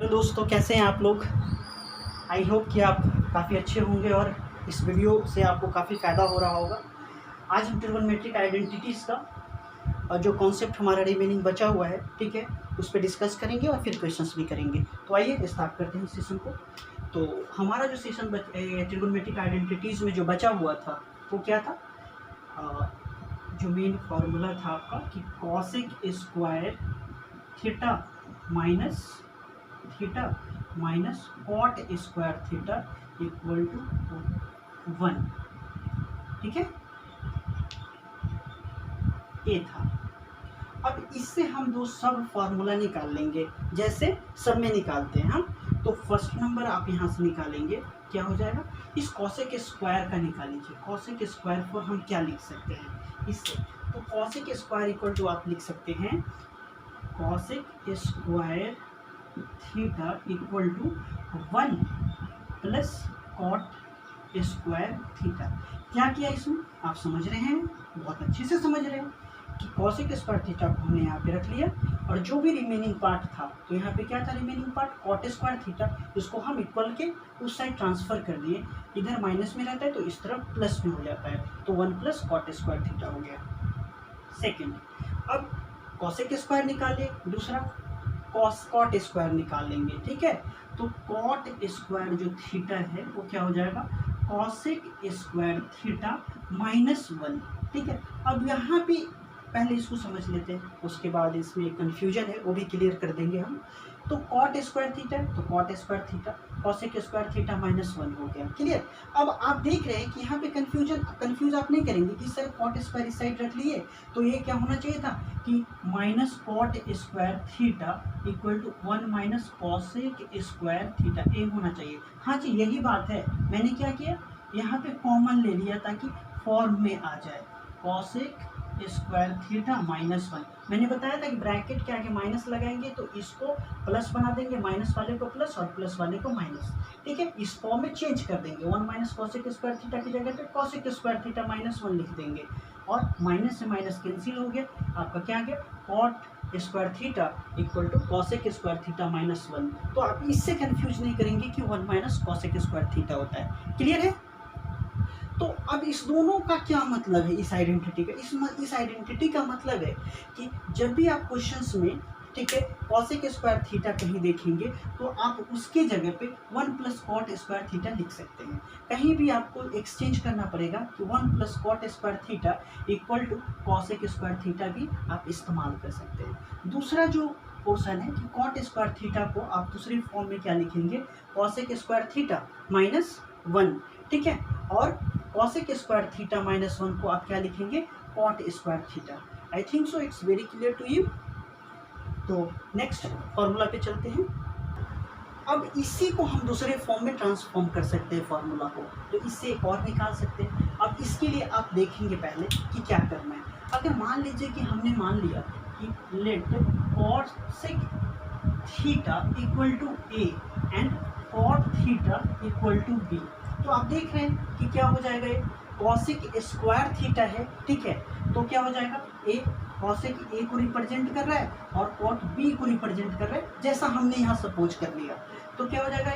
तो दोस्तों कैसे हैं आप लोग। आई होप कि आप काफ़ी अच्छे होंगे और इस वीडियो से आपको काफ़ी फ़ायदा हो रहा होगा। आज हम ट्रिगोनोमेट्रिक आइडेंटिटीज़ का और जो कॉन्सेप्ट हमारा रिमेनिंग बचा हुआ है, ठीक है, उस पर डिस्कस करेंगे और फिर क्वेश्चंस भी करेंगे। तो आइए स्टार्ट करते हैं इस सेशन को। तो हमारा जो सेशन ट्रिगोनोमेट्रिक आइडेंटिटीज़ में जो बचा हुआ था वो क्या था, जो मेन फार्मूला था आपका कि cosec square theta minus cot square theta equal to 1, ठीक है, ये था। अब इससे हम दो सब फार्मूला निकाल लेंगे, जैसे सब में निकालते हैं हम। तो फर्स्ट नंबर आप यहाँ से निकालेंगे, क्या हो जाएगा, इस कॉसेक स्क्वायर का निकाल लीजिए। कॉसेक स्क्वायर को हम क्या लिख सकते हैं इससे, तो कॉसेक स्क्वायर इक्वल टू आप लिख सकते हैं cosec square theta equal to 1 plus cot square theta. क्या किया इसमें, आप समझ रहे हैं, बहुत अच्छे से समझ रहे हैं कि कॉसेक स्क्वायर थीटा को हमने यहाँ पे रख लिया और जो भी रिमेनिंग पार्ट था, तो यहाँ पे क्या था remaining part, cot square theta, इसको हम इक्वल के उस साइड ट्रांसफर कर दिए। इधर माइनस में रहता है तो इस तरफ प्लस में हो जाता है, तो 1 प्लस कॉट स्क्वायर थीटा हो गया। सेकेंड, अब कॉसेक स्क्वायर निकालिए, दूसरा कॉट स्क्वायर निकाल लेंगे, ठीक है। तो कॉट स्क्वायर जो थीटा है वो क्या हो जाएगा, कॉसेक स्क्वायर थीटा -1, ठीक है। अब यहाँ पे पहले इसको समझ लेते हैं, उसके बाद इसमें कन्फ्यूजन है वो भी क्लियर कर देंगे हम। तो कॉट स्क्वायर थीटा तो cot square theta, cosec square theta -1 हो गया, क्लियर। अब आप देख रहे हैं कि यहाँ पे कंफ्यूज आप नहीं करेंगे कि सर कॉट स्क्वायर इस साइड रख लिए, तो ये क्या होना चाहिए था कि minus cot square theta equal to 1 minus cosec square theta, ये होना चाहिए। हाँ जी, यही बात है। मैंने क्या किया, यहाँ पे कॉमन ले लिया ताकि फॉर्म में आ जाए, कॉसेक स्क्वायर थीटा -1। मैंने बताया था कि ब्रैकेट के आगे माइनस लगाएंगे तो इसको प्लस बना देंगे, माइनस वाले को प्लस और प्लस वाले को माइनस, ठीक है। इस फॉर्म में चेंज कर देंगे, 1 माइनस कॉसेक स्क्वायर थीटा की जगह पे कॉसेक स्क्वायर थीटा -1 लिख देंगे और माइनस से माइनस कैंसिल हो गया। आपका क्या आ गया, cot square theta equal to cosec square theta -1। तो आप इससे कंफ्यूज नहीं करेंगे कि 1 माइनस कॉसेक स्क्वायर थीटा होता है, क्लियर है। तो अब इस दोनों का क्या मतलब है, इस आइडेंटिटी का, इस आइडेंटिटी का मतलब है कि जब भी आप क्वेश्चंस में, ठीक है, कॉसेक स्क्वायर थीटा कहीं देखेंगे तो आप उसके जगह पे 1 प्लस कॉट स्क्वायर थीटा लिख सकते हैं। कहीं भी आपको एक्सचेंज करना पड़ेगा कि 1 plus cot square theta equal to cosec square theta भी आप इस्तेमाल कर सकते हैं। दूसरा जो पोर्शन है कि कॉट स्क्वायर थीटा को आप दूसरी फॉर्म में क्या लिखेंगे, कॉसेक स्क्वायर थीटा -1, ठीक है, और कॉसेक स्क्वायर थीटा -1 को आप क्या लिखेंगे, cot square theta. I think so it's very clear to you. तो नेक्स्ट फॉर्मूला पे चलते हैं। अब इसी को हम दूसरे फॉर्म में ट्रांसफॉर्म कर सकते हैं फार्मूला को, तो इससे एक और निकाल सकते हैं। अब इसके लिए आप देखेंगे पहले कि क्या करना है। अगर मान लीजिए कि हमने मान लिया कि let cosec theta equal to A and cot theta equal to B, तो आप देख रहे हैं कि क्या हो जाएगा, ये कॉसेक स्क्वायर थीटा है, ठीक है, तो क्या हो जाएगा, ए कॉसेक ए को रिप्रेजेंट कर रहा है और कॉट बी को रिप्रेजेंट कर रहा है, जैसा हमने यहाँ सपोज कर लिया। तो क्या हो जाएगा,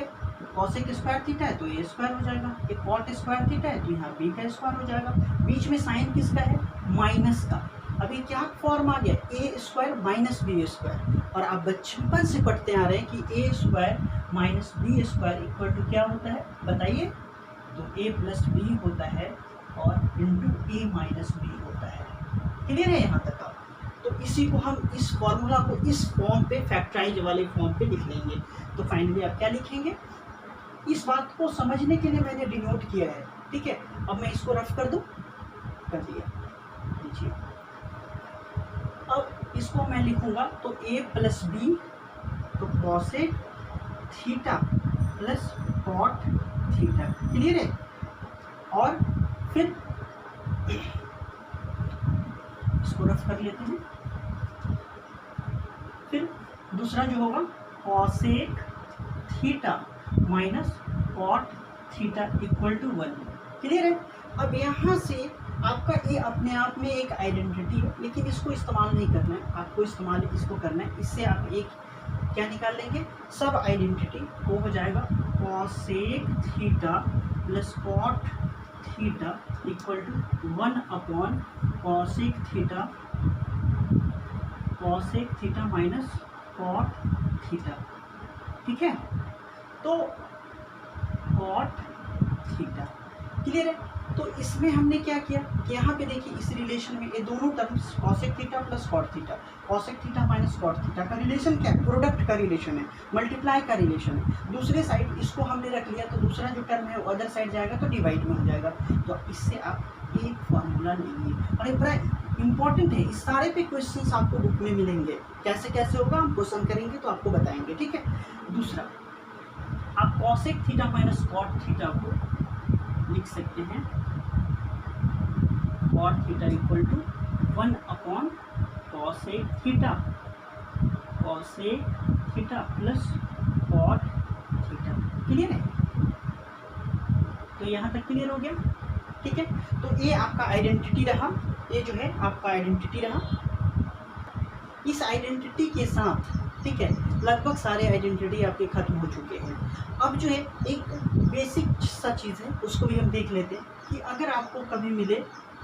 कॉसेक स्क्वायर थीटा है तो ए स्क्वायर हो जाएगा, एक कॉट स्क्वायर थीटा है तो यहाँ बी का स्क्वायर हो जाएगा। बीच में साइन किसका है, माइनस का। अभी क्या फॉर्म आ गया, A square minus B square, और आप बचपन से पढ़ते आ रहे हैं कि A square minus B square equal to क्या होता है, बताइए, तो a प्लस बी होता है और इंटू ए माइनस बी होता है, क्लियर है यहाँ तक आप। तो इसी को हम, इस फॉर्मूला को इस फॉर्म पे, फैक्टराइज वाले फॉर्म पे लिख लेंगे। तो फाइनली आप क्या लिखेंगे, इस बात को समझने के लिए मैंने डिनोट किया है, ठीक है। अब मैं इसको रफ कर दूं, कर दिया, लीजिए। अब इसको मैं लिखूंगा तो a प्लस बी, तो cosec theta plus cot theta, clear है। और फिर इसको रफ कर लेते हैं। फिर दूसरा जो होगा cosec theta minus cot theta equal to 1, clear है। अब यहाँ से आपका ये अपने आप में एक आइडेंटिटी है, लेकिन इसको इस्तेमाल नहीं करना है, आपको इस्तेमाल इसको करना है। इससे आप एक क्या निकाल लेंगे, सब आइडेंटिटी, वो हो जाएगा cosec theta plus cot theta equal to 1 upon cosec theta minus cot theta. ठीक है, तो कॉट थीटा क्लियर है। तो इसमें हमने क्या किया कि यहाँ पे देखिए इस रिलेशन में ये दोनों terms cosec theta plus cot theta, cosec theta minus cot theta का रिलेशन क्या है, प्रोडक्ट का रिलेशन है, मल्टीप्लाई का रिलेशन है। दूसरे साइड इसको हमने रख लिया तो दूसरा जो टर्म है वो अदर साइड जाएगा तो डिवाइड में हो जाएगा। तो इससे आप एक फॉर्मूला लेंगे और ये बड़ा इंपॉर्टेंट है, इस सारे पे क्वेश्चन आपको बुक में मिलेंगे, कैसे कैसे होगा हम क्वेश्चन करेंगे तो आपको बताएंगे। ठीक है, दूसरा आप cosec theta minus cot theta को लिख सकते हैं cot theta equal to 1 upon cosec theta plus cot theta. Clear है, तो यहाँ तक क्लियर हो गया। ठीक है, तो ये आपका आइडेंटिटी रहा, ये जो है आपका आइडेंटिटी रहा। इस आइडेंटिटी के साथ ठीक है लगभग सारे आइडेंटिटी आपके खत्म हो चुके हैं। अब जो है एक बेसिक सा चीज़ है उसको भी हम देख लेते हैं कि अगर आपको कभी मिले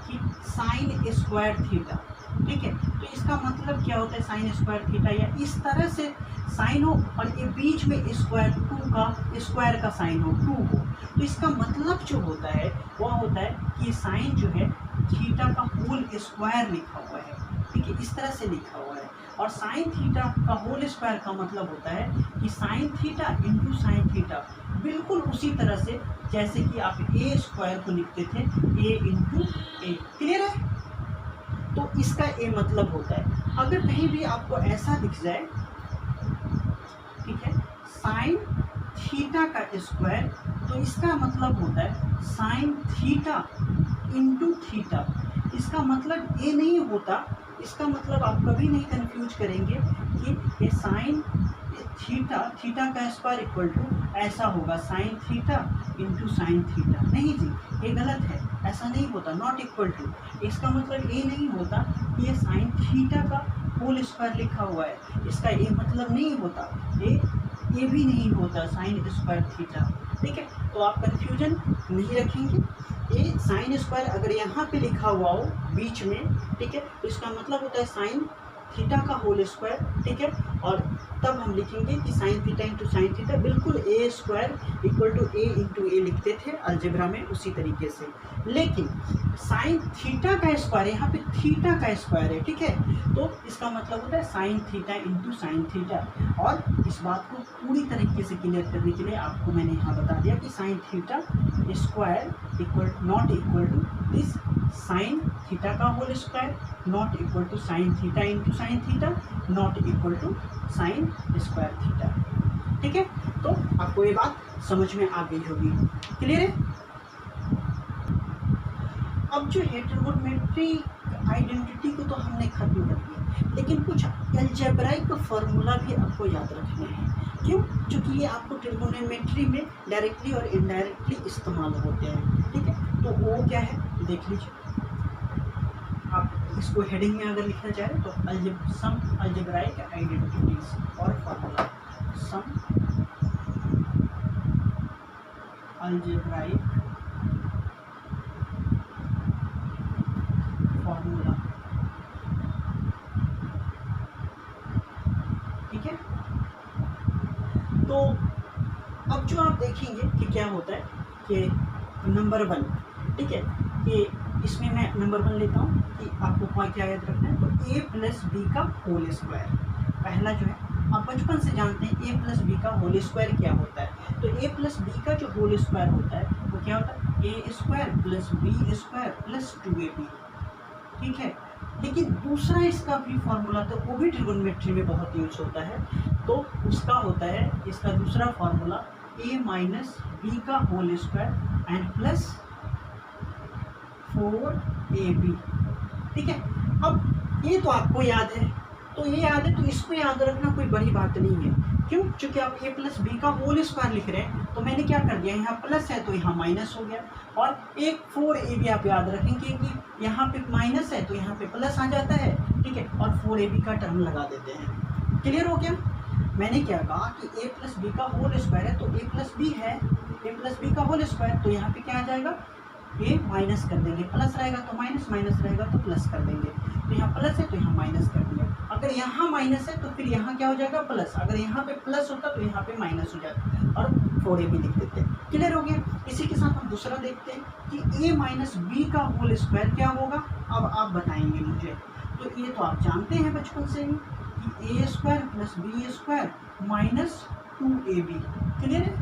कि साइन स्क्वायर थीटा, ठीक है, तो इसका मतलब क्या होता है, साइन स्क्वायर थीटा या इस तरह से साइन हो और ये बीच में स्क्वायर का साइन हो 2 हो, तो इसका मतलब जो होता है वह होता है कि साइन जो है थीटा का होल स्क्वायर लिखा हुआ है। ठीक है, इस तरह से लिखा हुआ है। और साइन थीटा का होल स्क्वायर का मतलब होता है कि sine theta into sine theta, बिल्कुल उसी तरह से जैसे कि आप ए स्क्वायर को लिखते थे ए इंटू ए। क्लियर है, तो इसका ए मतलब होता है अगर कहीं भी आपको ऐसा दिख जाए, ठीक है, साइन थीटा का स्क्वायर, तो इसका मतलब होता है साइन थीटा इंटू थीटा। इसका मतलब ये नहीं होता, इसका मतलब आप कभी नहीं कंफ्यूज करेंगे कि ये साइन थीटा का स्क्वायर इक्वल टू ऐसा होगा sign theta into sine theta. नहीं जी, ये गलत है, ऐसा नहीं होता, नॉट इक्वल टू। इसका मतलब ये नहीं होता कि ये साइन थीटा का होल स्क्वायर लिखा हुआ है, इसका ये मतलब नहीं होता, ये भी नहीं होता साइन स्क्वायर थीटा। ठीक है, तो आप कंफ्यूजन नहीं रखेंगे। ये साइन स्क्वायर अगर यहाँ पे लिखा हुआ हो बीच में, ठीक है, तो इसका मतलब होता है साइन थीटा का होल स्क्वायर। ठीक है, और तब हम लिखेंगे कि sine theta into sine theta, बिल्कुल A square equal to A into A लिखते थे अलजेब्रा में उसी तरीके से। लेकिन साइन थीटा का स्क्वायर, यहाँ पे थीटा का स्क्वायर है, ठीक है, तो इसका मतलब होता है sine theta into sine theta. और इस बात को पूरी तरीके से क्लियर करने के लिए आपको मैंने यहाँ बता दिया कि sine theta square equal not equal to this sine theta का whole square, not equal to sine theta into sine theta, not equal to sine square theta. ठीक है, तो आपको ये बात समझ में आ गई होगी। क्लियर है। अब जो है ट्रिगोनोमेट्रिक आइडेंटिटी को तो हमने खत्म कर दिया, लेकिन कुछ अलजेब्राइक फॉर्मूला भी आपको याद रखने हैं। क्यों? क्योंकि ये आपको ट्रिगोनोमेट्री में डायरेक्टली और इनडायरेक्टली इस्तेमाल होते हैं। ठीक है, तो वो क्या है देख लीजिए। आप इसको हेडिंग में अगर लिखा जाए तो सम अलजेब्राइक आइडेंटिटीज और फॉर्मूला, सम अलजेब्राइक फॉर्मूला। ठीक है, तो अब जो आप देखेंगे कि क्या होता है कि नंबर 1, ठीक है, कि इसमें मैं नंबर 1 लेता हूँ कि आपको पॉइंट क्या याद रखना है, तो ए प्लस बी का होल स्क्वायर। पहला जो है आप बचपन से जानते हैं ए प्लस बी का होल स्क्वायर क्या होता है, तो ए प्लस बी का जो होल स्क्वायर होता है वो क्या होता है, A square plus B square plus 2ab। ठीक है, लेकिन दूसरा इसका भी फॉर्मूला तो वो भी ट्रिगोनोमेट्री में बहुत यूज होता है, तो उसका होता है इसका दूसरा फॉर्मूला ए माइनस बी का whole square and plus 4ab। ठीक है, अब ये तो आपको याद है, तो ये याद है, तो इसको याद रखना कोई बड़ी बात नहीं है। क्यों? क्योंकि आप ए प्लस बी का होल स्क्वायर लिख रहे हैं, तो मैंने क्या कर दिया, यहाँ प्लस है तो यहाँ माइनस हो गया। और एक 4ab आप याद रखेंगे कि यहाँ पे माइनस है तो यहाँ पे प्लस आ जाता है। ठीक है, और 4ab का टर्म लगा देते हैं। क्लियर हो गया। मैंने क्या कहा कि a प्लस बी का होल स्क्वायर है, तो a प्लस बी है, a प्लस बी का होल स्क्वायर, तो यहाँ पे क्या आ जाएगा, a माइनस कर देंगे, प्लस रहेगा तो माइनस, माइनस रहेगा तो प्लस कर देंगे, तो यहाँ प्लस है तो यहाँ माइनस कर दिया। अगर यहाँ माइनस है तो फिर यहाँ क्या हो जाएगा, प्लस। अगर यहाँ पे प्लस होता तो यहाँ पे माइनस हो जाता, और 4a भी लिख देते। क्लियर हो गया। इसी के साथ हम दूसरा देखते हैं कि a माइनस बी का होल स्क्वायर क्या होगा। अब आप बताएंगे मुझे, तो ये तो आप जानते हैं बचपन से ही कि a square plus B square minus 2ab। Clear है,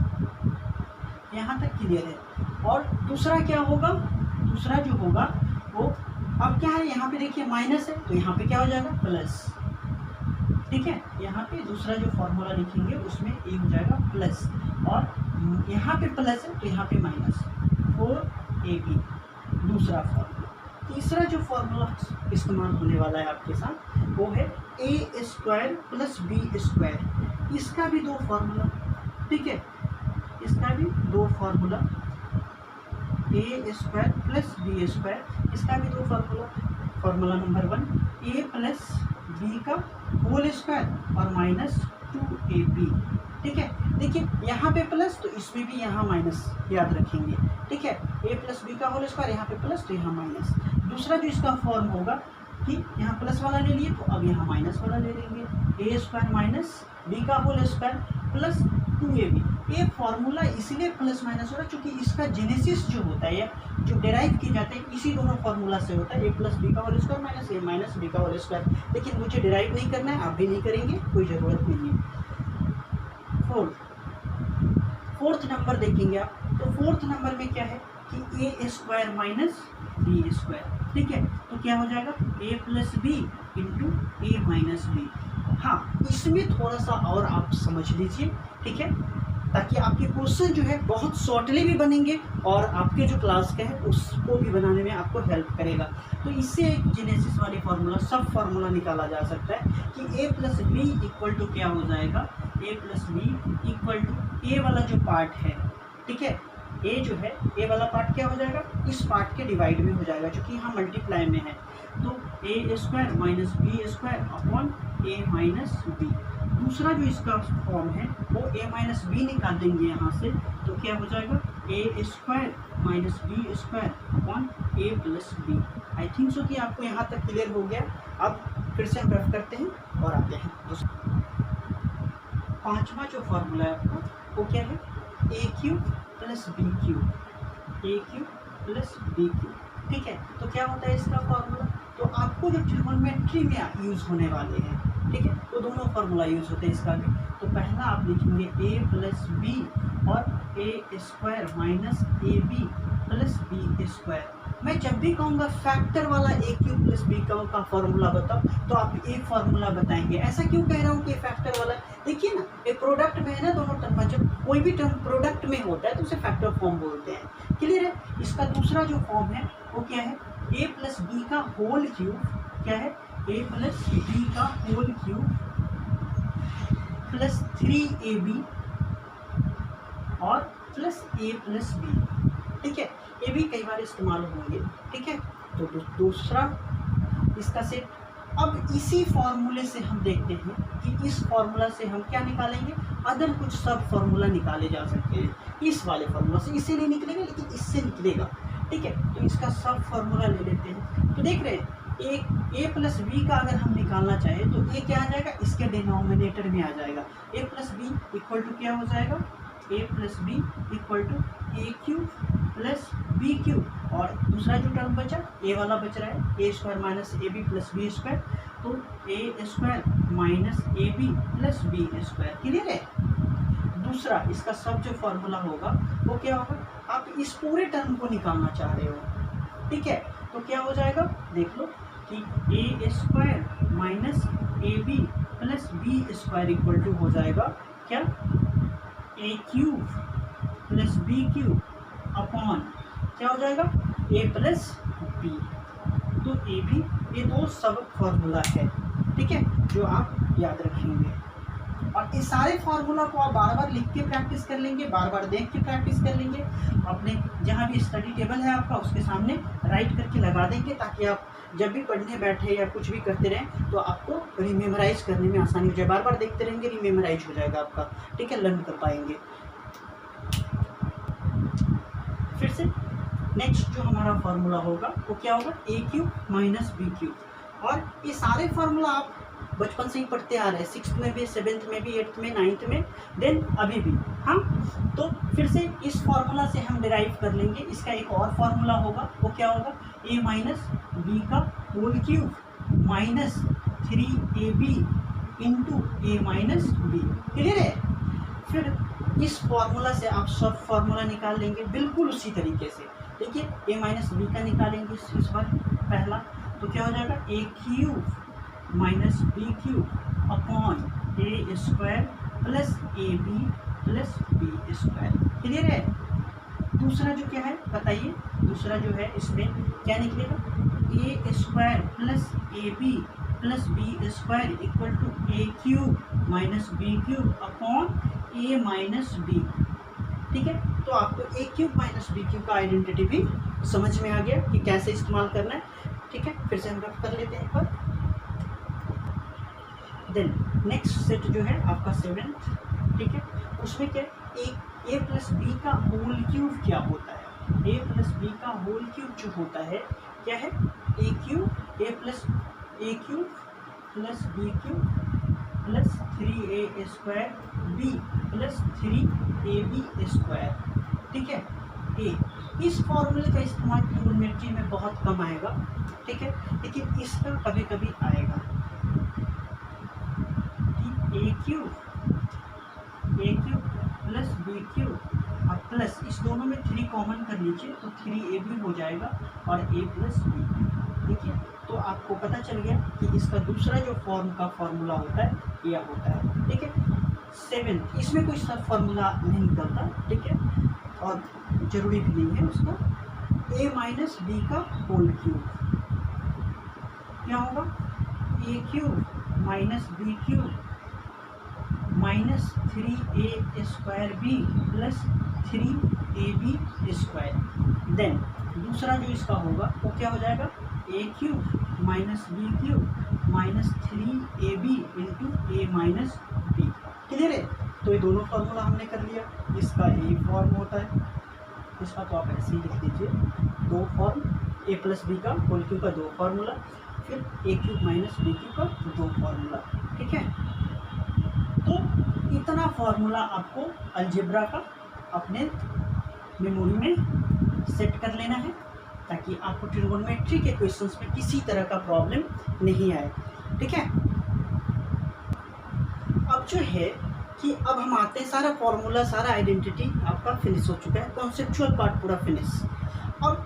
यहाँ तक क्लियर है। और दूसरा क्या होगा, दूसरा जो होगा वो, अब क्या है, यहाँ पे देखिए माइनस है तो यहाँ पे क्या हो जाएगा, प्लस। ठीक है, यहाँ पे दूसरा जो फॉर्मूला लिखेंगे उसमें ए हो जाएगा प्लस, और यहाँ पे प्लस है तो यहाँ पे माइनस, 4ab दूसरा फॉर्मूला। तीसरा जो फॉर्मूला इस्तेमाल होने वाला है आपके साथ वो है A square plus B square. इसका भी दो फॉर्मूला, ठीक है, इसका भी दो फॉर्मूला, ए स्क्वायर प्लस बी स्क्वायर, इसका भी दो फार्मूला। फार्मूला नंबर 1 ए प्लस बी का होल स्क्वायर और माइनस 2ab। ठीक है, देखिए यहाँ पे प्लस तो इसमें भी यहाँ माइनस, याद रखेंगे। ठीक है, ए प्लस बी का होल स्क्वायर, यहाँ पे प्लस तो यहाँ माइनस। दूसरा जो इसका फॉर्म होगा कि यहाँ प्लस वाला ले लिए तो अब यहाँ माइनस वाला ले लेंगे, ए स्क्वायर माइनस बी का होल स्क्वायर प्लस 2ab। ये फॉर्मूला इसलिए प्लस माइनस हो रहा है क्योंकि इसका जेनेसिस जो होता है या जो डेराइव की जाते हैं इसी दोनों फॉर्मूला से होता है, ए प्लस बी का होल स्क्वायर माइनस ए माइनस बी का होल स्क्वायर। लेकिन मुझे डेराइव नहीं करना है, आप भी नहीं करेंगे, कोई ज़रूरत नहीं है। फोर्थ नंबर देखेंगे आप, तो फोर्थ नंबर में क्या है कि A square minus B square. ठीक है, तो क्या हो जाएगा, A plus B into A minus B. हाँ, इसमें थोड़ा सा और आप समझ लीजिए, ठीक है, ताकि आपके क्वेश्चन जो है बहुत शॉर्टली भी बनेंगे और आपके जो क्लास का है उसको भी बनाने में आपको हेल्प करेगा। तो इससे एक जेनेसिस वाली फार्मूला, सब फार्मूला निकाला जा सकता है कि ए प्लस बी इक्वल टू क्या हो जाएगा, A plus B equal to ए वाला जो पार्ट है, ठीक है, ए जो है ए वाला पार्ट क्या हो जाएगा, इस पार्ट के डिवाइड में हो जाएगा क्योंकि यहाँ मल्टीप्लाई में है। तो A square minus B square upon A minus B. दूसरा जो इसका फॉर्म है वो ए माइनस बी निकाल देंगे यहाँ से, तो क्या हो जाएगा, A square minus B square upon A plus B. I think so कि आपको यहाँ तक क्लियर हो गया। अब फिर से हम रफ करते हैं और आते हैं पांचवा जो फॉर्मूला है आपका वो क्या है, ए क्यू प्लस बी क्यू, ए क्यू प्लस बी क्यू। ठीक है, तो क्या होता है इसका फॉर्मूला, तो आपको जो ट्रिगोनोमेट्री में यूज़ होने वाले हैं, ठीक है, तो दोनों फार्मूला यूज़ होते हैं इसका भी। तो पहला आप लिखेंगे ए प्लस बी और A square minus A B plus B square. मैं जब भी कहूँगा फैक्टर वाला ए क्यू प्लस बी का फॉर्मूला बताओ तो आप एक फार्मूला बताएंगे। ऐसा क्यों कह रहा हूँ कि फैक्टर वाला, देखिए ना, एक प्रोडक्ट में है ना दोनों टर्म, जब कोई भी टर्म प्रोडक्ट में होता है तो उसे फैक्टर फॉर्म बोलते हैं। क्लियर है। इसका दूसरा जो फॉर्म है वो क्या है, ए प्लस बी का होल क्यूब, क्या है, ए प्लस बी का होल क्यूब प्लस 3ab और प्लस ए प्लस बी। ठीक है, ये भी कई बार इस्तेमाल होंगे। ठीक है, तो दूसरा इसका सेट। अब इसी फॉर्मूले से हम देखते हैं कि इस फॉर्मूला से हम क्या निकालेंगे, अदर कुछ सब फॉर्मूला निकाले जा सकते हैं इस वाले फॉर्मूला से। इससे नहीं निकलेगा लेकिन इससे निकलेगा। ठीक है, तो इसका सब फॉर्मूला ले लेते हैं। तो देख रहे हैं ए प्लस बी का अगर हम निकालना चाहें तो ए क्या आ जाएगा, इसके डिनोमिनेटर में आ जाएगा। A plus B equal to क्या हो जाएगा, A plus B equal to A cube plus B cube, और दूसरा जो टर्म बचा ए वाला बच रहा है, A square minus A B plus B square, तो A square minus A B plus B square. Clear है। दूसरा इसका सब जो फॉर्मूला होगा वो क्या होगा, आप इस पूरे टर्म को निकालना चाह रहे हो। ठीक है, तो क्या हो जाएगा, देख लो कि A square minus A B plus B square equal to हो जाएगा क्या, A cube plus B cube upon क्या हो जाएगा, ए प्लस बी। तो ये भी, ये दो सब फॉर्मूला है, ठीक है, जो आप याद रखेंगे। और इस सारे फार्मूला को आप बार बार लिख के प्रैक्टिस कर लेंगे, बार बार देख के प्रैक्टिस कर लेंगे, अपने जहाँ भी स्टडी टेबल है आपका उसके सामने राइट करके लगा देंगे, ताकि आप जब भी पढ़ने बैठे या कुछ भी करते रहें तो आपको रिमेमोराइज करने में आसानी हो जाए। बार बार देखते रहेंगे, रिमेमोराइज हो जाएगा आपका, ठीक है, लर्न कर पाएंगे। फिर से नेक्स्ट जो हमारा फार्मूला होगा वो क्या होगा, A cube minus B cube. और ये सारे फार्मूला आप बचपन से ही पढ़ते आ रहे हैं, 6th में भी, 7th में भी, 8th में, 9th में, देन अभी भी हम। तो फिर से इस फार्मूला से हम डिराइव कर लेंगे। इसका एक और फार्मूला होगा, वो क्या होगा, a माइनस बी का whole cube minus 3ab into A minus B. Clear है? फिर इस फार्मूला से आप सब फार्मूला निकाल लेंगे बिल्कुल उसी तरीके से। देखिए a माइनस बी का निकालेंगे इस बार पहला, तो क्या हो जाएगा, A cube minus B cube upon A square plus A B plus B square. Clear है? दूसरा जो क्या है बताइए, दूसरा जो है इसमें क्या निकलेगा, A square plus A B plus B square equal to A cube minus B cube upon A minus B. ठीक है, तो आपको A cube minus B cube का आइडेंटिटी भी समझ में आ गया कि कैसे इस्तेमाल करना है। ठीक है, फिर से हम रफ कर लेते हैं एक बार। देन नेक्स्ट सेट जो है आपका 7th, ठीक है, उसमें क्या ए प्लस बी का होल क्यूब क्या होता है, ए प्लस बी का होल क्यूब जो होता है क्या है, A cube A cube plus B cube plus 3a square B plus 3ab square. ठीक है, ए इस फॉर्मूले का इस्तेमाल ट्रिग्नोमेट्री में बहुत कम आएगा, ठीक है, लेकिन इसका कभी कभी आएगा। ए क्यूब प्लस बी क्यूब और प्लस इस दोनों में 3 कॉमन कर लीजिए तो 3ab हो जाएगा और a प्लस बी। देखिए, तो आपको पता चल गया कि इसका दूसरा जो फॉर्म का फॉर्मूला होता है यह होता है। ठीक है, 7th इसमें कोई सब फॉर्मूला नहीं निकलता, ठीक है, और ज़रूरी भी नहीं है उसका। a माइनस बी का होल क्यूब क्या होगा, A cube minus B cube minus 3a square B plus 3ab square. Then दूसरा जो इसका होगा वो क्या हो जाएगा, A cube minus B cube minus 3ab into A minus B. Clear है? तो ये दोनों फार्मूला हमने कर लिया। इसका ए फॉर्म होता है, इसका तो आप ऐसे ही लिख दीजिए, 2 फॉर्म, ए प्लस बी का होल क्यूब का 2 फार्मूला, फिर ए क्यूब माइनस बी क्यूब का 2 फार्मूला। ठीक है, तो इतना फार्मूला आपको अलजेब्रा का अपने मेमोरी में सेट कर लेना है, ताकि आपको ट्रिग्नोमेट्री के क्वेश्चंस में किसी तरह का प्रॉब्लम नहीं आए। ठीक है, अब जो है कि अब हम आते हैं, सारा फार्मूला सारा आइडेंटिटी आपका फिनिश हो चुका है, कॉन्सेप्चुअल पार्ट पूरा फिनिश। अब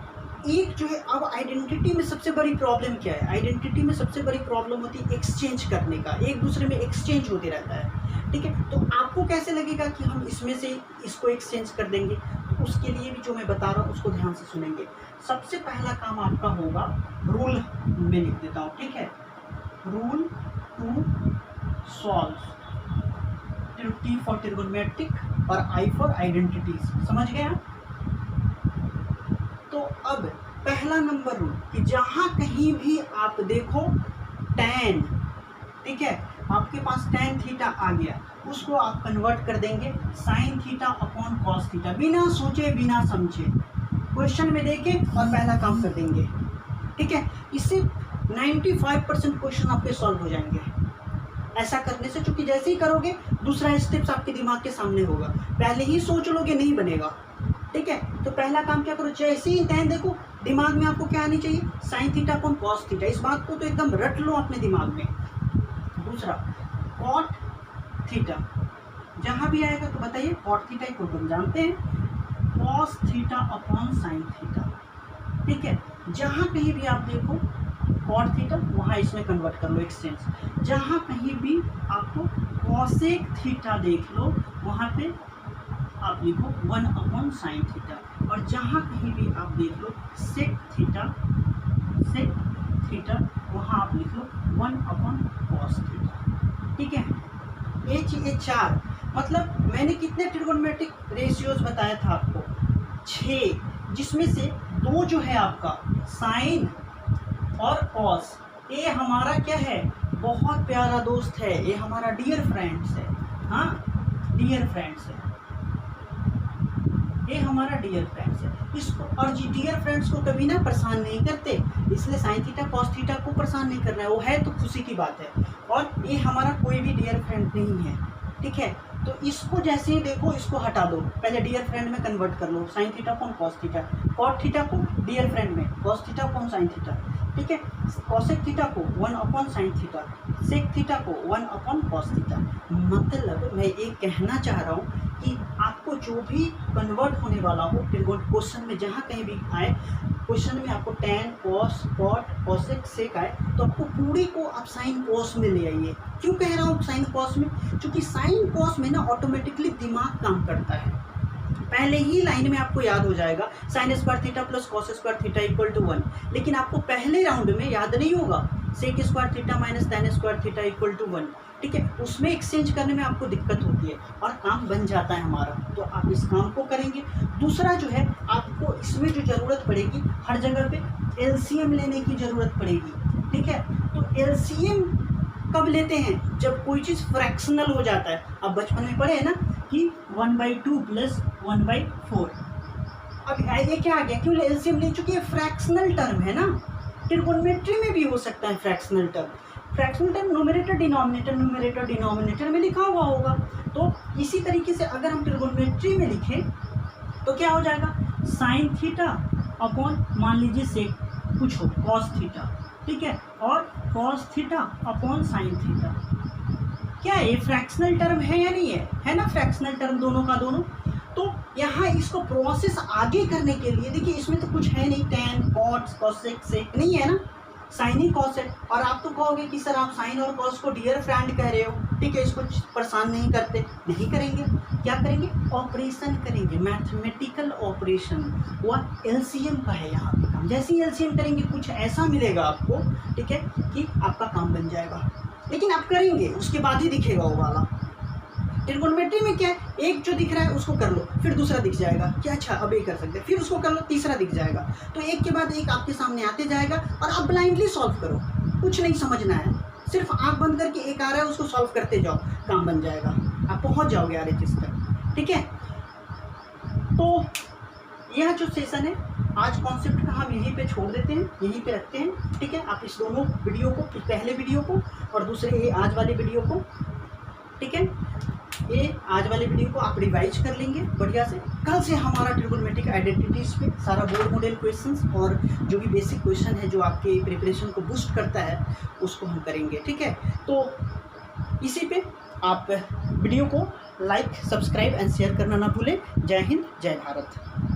एक जो है, अब आइडेंटिटी में सबसे बड़ी प्रॉब्लम क्या है, आइडेंटिटी में सबसे बड़ी प्रॉब्लम होती है एक्सचेंज करने का, एक दूसरे में एक्सचेंज होते रहता है। ठीक है, तो आपको कैसे लगेगा कि हम इसमें से इसको एक्सचेंज कर देंगे, तो उसके लिए भी जो मैं बता रहा हूँ उसको ध्यान से सुनेंगे। सबसे पहला काम आपका होगा, रूल में लिख देता हूँ, ठीक है, rule to solve, T for trigonometric और I फॉर आइडेंटिटीज। समझ गए आप? तो अब पहला नंबर रूल कि जहाँ कहीं भी आप देखो tan, ठीक है, आपके पास tan थीटा आ गया, उसको आप कन्वर्ट कर देंगे sin theta upon cos theta, बिना सोचे बिना समझे क्वेश्चन में देके और पहला काम कर देंगे। ठीक है, इससे 95% क्वेश्चन आपके सॉल्व हो जाएंगे ऐसा करने से, क्योंकि जैसे ही करोगे दूसरा स्टेप्स आपके दिमाग के सामने होगा, पहले ही सोच लोगे नहीं बनेगा। ठीक है, तो पहला काम क्या करो, जैसे ही tan देखो दिमाग में आपको क्या आनी चाहिए, sin theta upon cos theta, इस बात को तो एकदम रट लो अपने दिमाग में। दूसरा cot थीटा, जहाँ भी आएगा तो बताइए, cot थीटा को तुम जानते हैं, cos theta upon sin theta. ठीक है, जहाँ कहीं भी आप देखो cot थीटा, वहाँ इसमें कन्वर्ट कर लो एक्सचेंज। जहाँ कहीं भी आपको cosec थीटा देख लो, वहाँ पे आप लिखो 1 अपॉन साइन थीटा, और जहाँ कहीं भी आप देख लो सेक थीटा, वहाँ आप लिख लो 1 अपॉन कॉस थीटा। ठीक है, ये 4, मतलब मैंने कितने ट्रिगोनोमेट्रिक रेशियोज बताया था आपको, 6, जिसमें से 2 जो है आपका साइन और कॉस। ये हमारा क्या है, बहुत प्यारा दोस्त है, ये हमारा डियर फ्रेंड्स है। हाँ, डियर फ्रेंड्स है, ये हमारा डियर फ्रेंड्स है। इसको और जी डियर फ्रेंड्स को कभी ना परेशान नहीं करते, इसलिए साइन थीटा कॉस थीटा को परेशान नहीं करना है, वो है तो खुशी की बात है। और ये हमारा कोई भी डियर फ्रेंड नहीं है, ठीक है। तो इसको जैसे ही देखो इसको हटा दो, पहले डियर फ्रेंड में कन्वर्ट कर लो, sine theta upon cos theta, cot theta को डियर फ्रेंड में, cos theta upon sine theta, ठीक है। कॉसेक थीटा को 1 upon sine theta, sec theta को 1 अपॉन कॉस थीटा। मतलब मैं ये कहना चाह रहा हूँ कि आपको जो भी कन्वर्ट होने वाला हो क्वेश्चन में, जहाँ कहीं भी आए क्वेश्चन में आपको tan cos cot cosec sec आए, तो आपको पूरी को आप साइन कॉस में ले आइए। क्यों कह रहा हूँ साइन कॉस में, क्योंकि साइन कॉस में ना ऑटोमेटिकली दिमाग काम करता है, पहले ही लाइन में आपको याद हो जाएगा sine square theta plus cos square theta equal to 1, लेकिन आपको पहले राउंड में याद नहीं होगा sec square theta minus tan square theta equal to 1, ठीक है। उसमें एक्सचेंज करने में आपको दिक्कत होती है और काम बन जाता है हमारा, तो आप इस काम को करेंगे। दूसरा जो है, आपको इसमें जो ज़रूरत पड़ेगी, हर जगह पे एलसीएम लेने की ज़रूरत पड़ेगी, ठीक है। तो एलसीएम कब लेते हैं, जब कोई चीज़ फ्रैक्शनल हो जाता है। अब बचपन में पढ़े हैं ना कि 1/2 प्लस 1/4। अब ये क्या आ गया, क्यों एलसीएम ले, चुकी है फ्रैक्शनल टर्म है ना, ट्रिगोनोमेट्री में भी हो सकता है fractional term. Fractional term numerator denominator में लिखा हुआ होगा। तो इसी तरीके से अगर हम ट्रिगोनोमेट्री में लिखें तो क्या हो जाएगा, साइन थीटा अपॉन मान लीजिए सेक कुछ हो कॉस थीटा, ठीक है, और cos theta upon sine theta. क्या है, ये फ्रैक्शनल टर्म है या नहीं है ना, फ्रैक्शनल टर्म दोनों का दोनों। तो यहाँ इसको प्रोसेस आगे करने के लिए देखिए, इसमें तो कुछ है नहीं, टैन कॉट कॉसेक सेक नहीं है ना, साइन ही कॉस है। और आप तो कहोगे कि सर आप साइन और कॉस को डियर फ्रेंड कह रहे हो, ठीक है, इसको परेशान नहीं करते, नहीं करेंगे। क्या करेंगे, ऑपरेशन करेंगे, मैथमेटिकल ऑपरेशन, वह एलसीएम का है यहाँ पे काम। जैसे ही एलसीएम करेंगे कुछ ऐसा मिलेगा आपको, ठीक है, कि आपका काम बन जाएगा। लेकिन आप करेंगे उसके बाद ही दिखेगा वो वाला। ट्रिगोनोमेट्री में क्या है, एक जो दिख रहा है उसको कर लो, फिर दूसरा दिख जाएगा, क्या अच्छा अब ये कर सकते हैं, फिर उसको कर लो, तीसरा दिख जाएगा। तो एक के बाद एक आपके सामने आते जाएगा और आप ब्लाइंडली सॉल्व करो, कुछ नहीं समझना है, सिर्फ आंख बंद करके एक आ रहा है उसको सॉल्व करते जाओ, काम बन जाएगा, आप पहुंच जाओगे RHS तक, ठीक है। तो यह जो सेशन है आज कॉन्सेप्ट का हम यहीं पे छोड़ देते हैं, यहीं पे रखते हैं, ठीक है। आप इस दोनों वीडियो को, पहले वीडियो को और दूसरे ये आज वाले वीडियो को, ठीक है, ये आज वाले वीडियो को आप रिवाइज कर लेंगे बढ़िया से। कल से हमारा ट्रिगोनोमेट्रिक आइडेंटिटीज पे सारा बोर्ड मॉडल क्वेश्चंस और जो भी बेसिक क्वेश्चन है जो आपके प्रिपरेशन को बूस्ट करता है उसको हम करेंगे, ठीक है। तो इसी पे आप वीडियो को लाइक सब्सक्राइब एंड शेयर करना ना भूलें। जय हिंद, जय भारत।